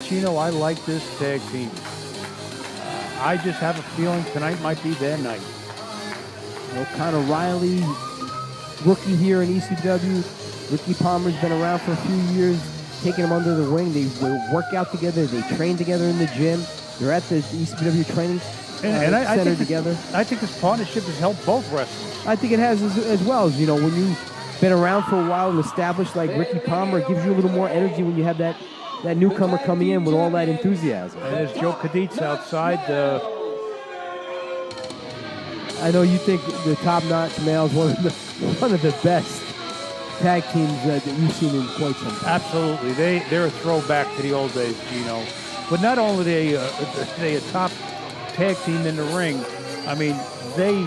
Gino, I like this tag team. I just have a feeling tonight might be their night. Connor Reilly, rookie here in ECW. Ricky Palmer's been around for a few years, taking him under the wing. They work out together. They train together in the gym. They're at the ECW training center together. I think this partnership has helped both wrestlers. I think it has as well. As, when you've been around for a while and established like Ricky Palmer, it gives you a little more energy when you have that newcomer coming in with all that enthusiasm. And there's Joe Kaditz outside. I know you think the Top Notch Males one of the best tag teams that you've seen in quite some time. Absolutely, they're a throwback to the old days, Gino. But not only are they a top tag team in the ring, I mean they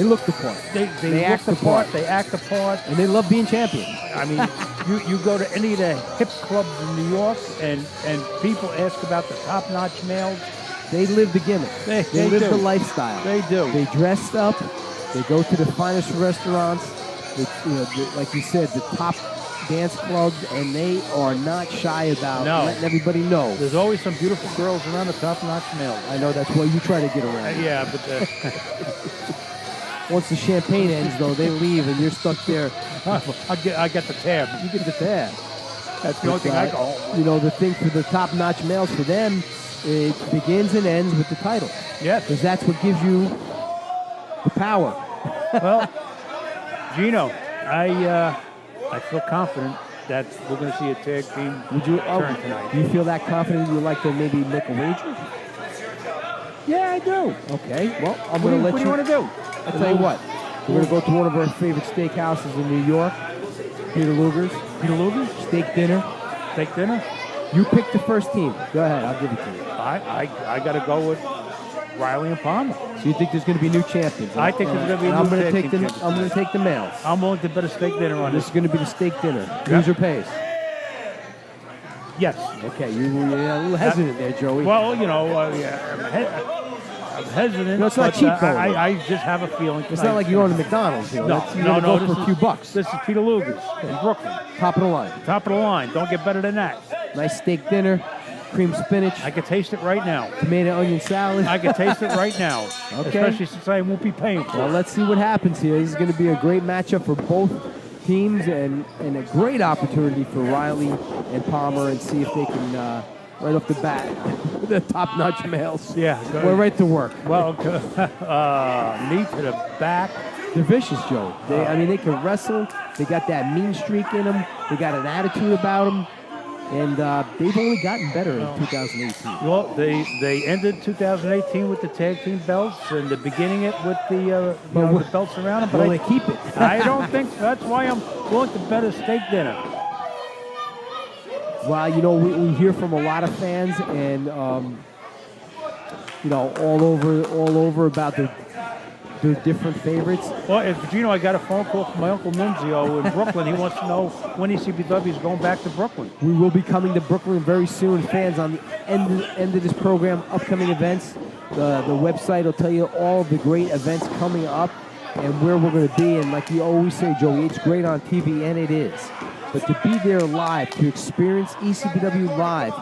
look the part. They act the part. They act the part, and they love being champions. I mean, you go to any of the hip clubs in New York, and people ask about the Top Notch Males. They live the gimmick. They live the lifestyle. They do. They dress up. They go to the finest restaurants. Like you said, the top dance clubs, and they are not shy about letting everybody know. There's always some beautiful girls around the Top Notch Males. I know that's why you try to get around. Yeah, but once the champagne ends, though, they leave, and you're stuck there. I get the tab. You get the tab. That's the only thing I go. The thing for the Top Notch Males, for them, it begins and ends with the title. Yes. Because that's what gives you the power. Well, Gino, I feel confident that we're going to see a tag team turn tonight. Do you feel that confident you'd like to maybe make a wager? Yeah, I do. Okay. Well, I'm going to let you. What do you want to do? I'll tell you what. We're going to go to one of our favorite steakhouses in New York. Peter Luger's. Peter Luger's? Steak dinner. Steak dinner? You pick the first team. Go ahead. I'll give it to you. I got to go with Reilly and Palmer. So you think there's going to be new champions? I think there's going to be I'm going to take the males. I'm willing to bet a steak dinner on this. This is going to be the steak dinner. Loser pays. Yes. Okay. You're a little hesitant there, Joey. Well, I'm hesitant. No, it's not cheap, though. I just have a feeling. It's not like you're going to McDonald's. No. Go for a few bucks. This is Peter Luger's in Brooklyn. Top of the line. Top of the line. Don't get better than that. Nice steak dinner. Cream spinach. I can taste it right now. Tomato onion salad. I can taste it right now. Okay. Especially since I won't be paying for it. Well, let's see what happens here. This is going to be a great matchup for both teams and a great opportunity for Reilly and Palmer, and see if they can, right off the bat, the top-notch males. Yeah. We're right to work. Well, knee to the back. They're vicious, Joe. They can wrestle. They got that mean streak in them. They got an attitude about them. And they've only gotten better in 2018. Well, they ended 2018 with the tag team belts and the beginning it with the belts around them. But will they keep it? I don't think so. That's why I'm willing to bet a steak dinner. Well, we hear from a lot of fans and all over about their different favorites. Well, I got a phone call from my Uncle Nunzio in Brooklyn. He wants to know when ECW is going back to Brooklyn. We will be coming to Brooklyn very soon. Fans, on the end of this program, upcoming events, the website will tell you all the great events coming up and where we're going to be. And like you always say, Joey, it's great on TV, and it is. But to be there live, to experience ECW live,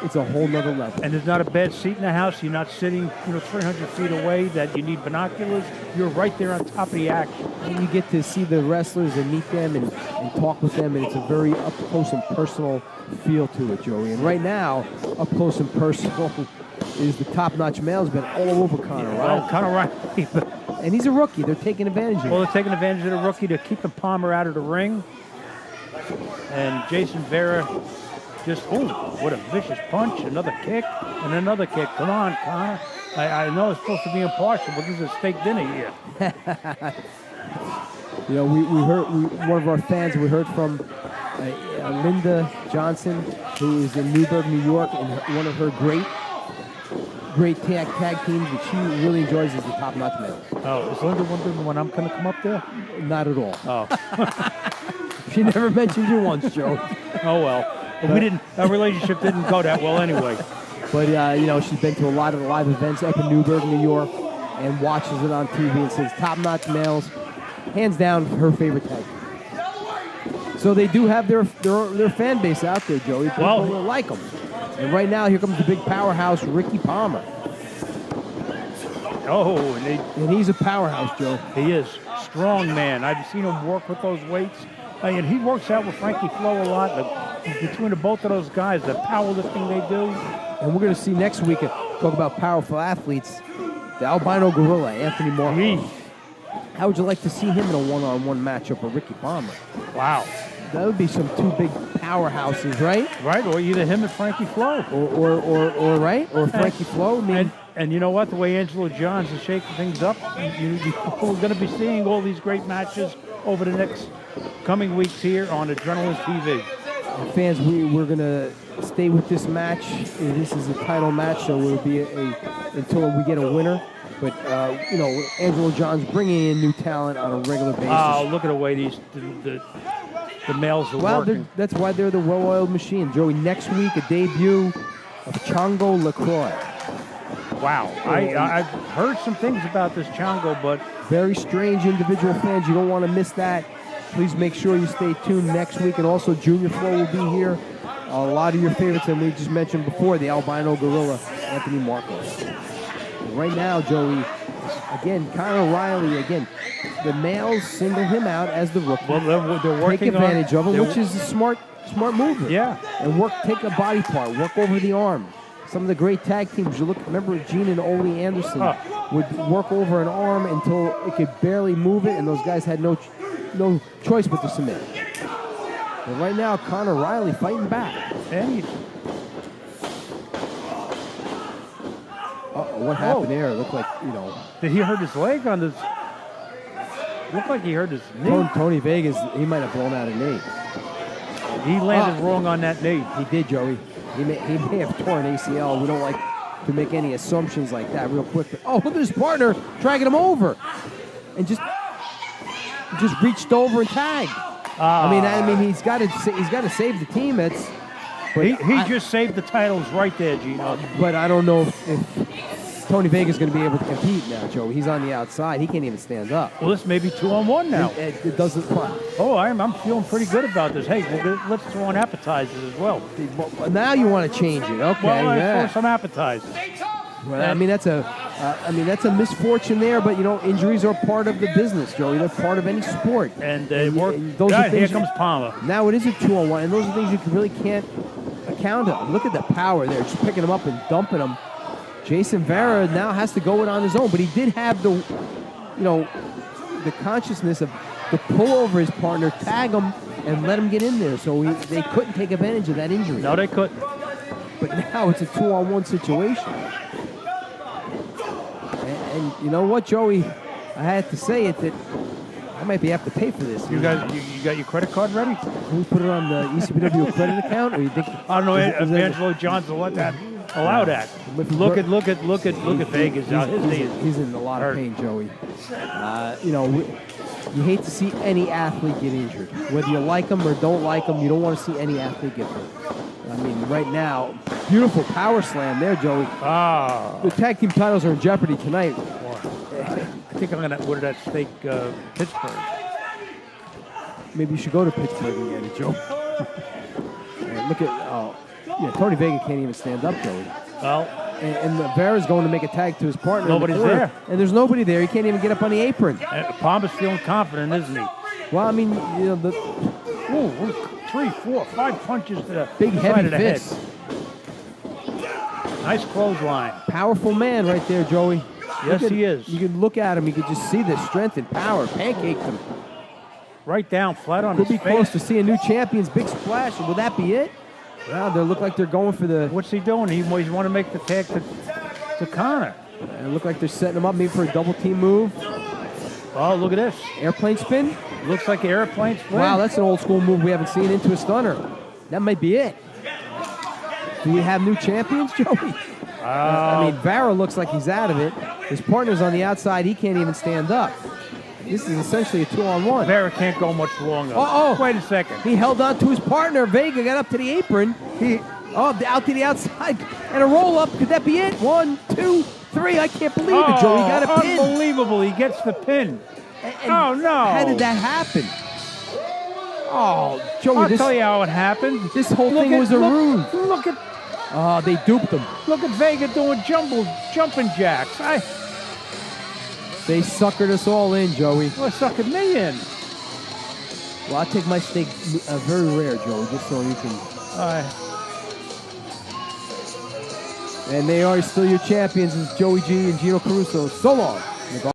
it's a whole nother level. And there's not a bad seat in the house. You're not sitting 300 feet away that you need binoculars. You're right there on top of the action. And you get to see the wrestlers and meet them and talk with them, and it's a very up-close and personal feel to it, Joey. And right now, up-close and personal is the top-notch male's been all over Connor Reilly. Well, Connor Reilly. And he's a rookie. They're taking advantage of him. Well, they're taking advantage of the rookie to keep Palmer out of the ring. And Jason Vera just, what a vicious punch. Another kick and another kick. Come on, Connor. I know it's supposed to be impartial, but this is a steak dinner here. We heard one of our fans. We heard from Linda Johnson, who is in Newburgh, New York, and one of her great tag teams that she really enjoys is the Top Notch Males. Oh, is Linda wondering when I'm going to come up there? Not at all. Oh. She never mentioned you once, Joe. Oh well. Our relationship didn't go that well anyway. But she's been to a lot of the live events up in Newburgh, New York, and watches it on TV and says Top Notch Males, hands down, her favorite tag. So they do have their fan base out there, Joey. People like them. And right now, here comes the big powerhouse, Ricky Palmer. Oh, And he's a powerhouse, Joe. he is strong man. I've seen him work with those weights. And he works out with Frankie Flo a lot. Between the both of those guys, the powerlifting they do. And we're going to see next week, talk about powerful athletes, the albino gorilla, Anthony Marco. How would you like to see him in a one-on-one matchup with Ricky Palmer? Wow. That would be some two big powerhouses, right? Right, or either him and Frankie Flo. Or right? Or Frankie Flo. I mean, and you know what? The way Angelo Johns is shaking things up, we're going to be seeing all these great matches over the next coming weeks here on Adrenaline TV. Fans, we're going to stay with this match. This is a title match, so it'll be until we get a winner. But, Angelo Johns bringing in new talent on a regular basis. Oh, look at the way the males are working. That's why they're the well-oiled machine. Joey, next week, a debut of Chongo LaCroix. Wow. I've heard some things about this Chongo, but... Very strange individual, fans. You don't want to miss that. Please make sure you stay tuned next week. And also, Junior Flo will be here. A lot of your favorites, and we just mentioned before, the albino gorilla, Anthony Marco. Right now, Joey, again, Connor Reilly, again, the males single him out as the rookie. Well, they're working Take advantage of him, which is a smart movement. Yeah. And take a body part, work over the arm. Some of the great tag teams, remember Gene and Ole Anderson would work over an arm until it could barely move it, and those guys had no choice but to submit. But right now, Connor Reilly fighting back. And what happened there? It looked like, did he hurt his leg on this? Looked like he hurt his knee. Tony Vegas, he might have blown out a knee. He landed wrong on that knee. He did, Joey. He may have torn ACL. We don't like to make any assumptions like that real quick. But, look at his partner dragging him over. And just reached over and tagged. I mean, he's got to save the team. He just saved the titles right there, Gino. But I don't know if Tony Vegas is going to be able to compete now, Joe. He's on the outside. He can't even stand up. Well, this may be 2-on-1 now. It doesn't fun. Oh, I'm feeling pretty good about this. Hey, let's throw in appetizers as well. Now you want to change it, okay? Well, let's throw some appetizers. Well, I mean, that's a misfortune there, but injuries are part of the business, Joey. They're part of any sport. And here comes Palmer. Now it is a 2-on-1, and those are things you really can't account of. Look at the power there, just picking him up and dumping him. Jason Vera now has to go in on his own, but he did have the consciousness of to pull over his partner, tag him, and let him get in there. So they couldn't take advantage of that injury. No, they couldn't. But now it's a 2-on-1 situation. And you know what, Joey? I had to say it that I might have to pay for this. You got your credit card ready? Can we put it on the ECPW credit account, or you think? I don't know if Angelo Johns will allow that. Look at Vegas. He's in a lot of pain, Joey. You hate to see any athlete get injured. Whether you like them or don't like them, you don't want to see any athlete get hurt. I mean, right now, beautiful power slam there, Joey. The tag team titles are in jeopardy tonight. I think I'm going to order that steak Pittsburgh. Maybe you should go to Pittsburgh and get it, Joe. And look at, Tony Vega can't even stand up, Joey. Well, and Vera's going to make a tag to his partner. Nobody's there. And there's nobody there. He can't even get up on the apron. Palmer's feeling confident, isn't he? Well, I mean, 3, 4, 5 punches to the big side heavy of the fists. Head. Nice clothesline. Powerful man right there, Joey. Yes, he is. You can look at him. You can just see the strength and power. Pancaked him. Right down, flat on his face. Could be close to seeing new champions. Big splash. Will that be it? Well, they look like they're going for the... What's he doing? He want to make the tag to Connor. And it look like they're setting him up maybe for a double team move. Oh, look at this. Airplane spin. Looks like an airplane spin. Wow, that's an old school move we haven't seen into a stunner. That might be it. Do we have new champions, Joey? I mean, Vera looks like he's out of it. His partner's on the outside. He can't even stand up. This is essentially a 2-on-1. Vera can't go much longer. Wait a second. He held on to his partner. Vega got up to the apron. Out to the outside. And a roll-up. Could that be it? 1, 2, 3. I can't believe it, Joe. He got a pin. Unbelievable. He gets the pin. And no. How did that happen? Oh, Joey, I'll tell you how it happened. This whole thing was a ruse. Look at They duped them. Look at Vega doing jumping jacks. They suckered us all in, Joey. Well, sucking me in. Well, I take my steak very rare, Joey, just so you can. And they are still your champions. It's Joey G and Gino Caruso. So long.